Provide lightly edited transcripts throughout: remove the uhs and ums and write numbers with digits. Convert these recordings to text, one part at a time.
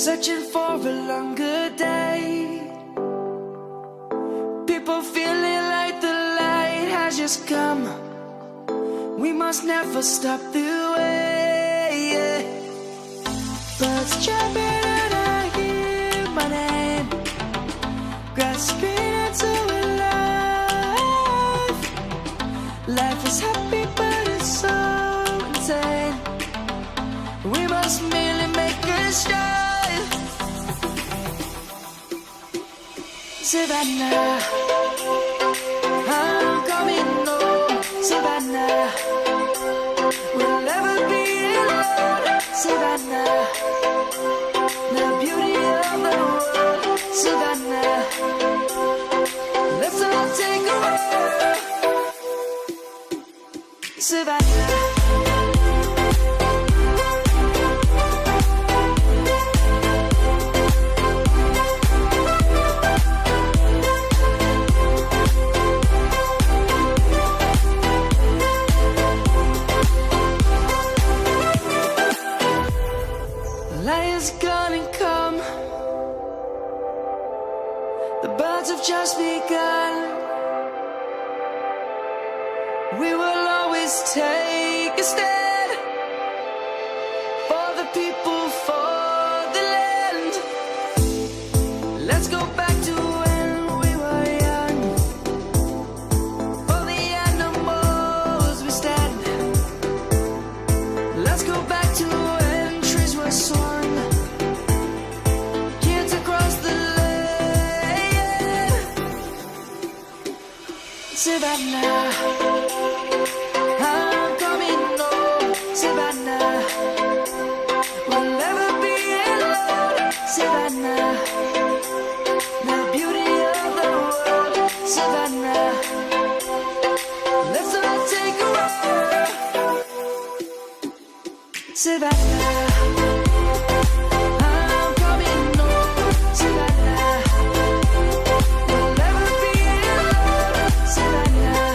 searching for a longer day. People feeling like the light has just come. We must never stop the way, yeah. Birds chirping and I hear my name, grasping into a life. Life is happy but it's so insane. We must merely make a start. Savannah, I'm coming home. Savannah, we'll never be alone. Savannah, the beauty of the world. Savannah, let's all take a walk. Savannah. Gonna come. The birds have just begun. We will always take a stand for the people, for the land. Let's go back to when we were young. For the animals we stand. Let's go back to when trees were swung. Savannah, I'm coming home. Savannah, we'll never be alone. Savannah, the beauty of the world. Savannah, let's all take a walk. Savannah. Savannah,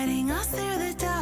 guiding us through the dark.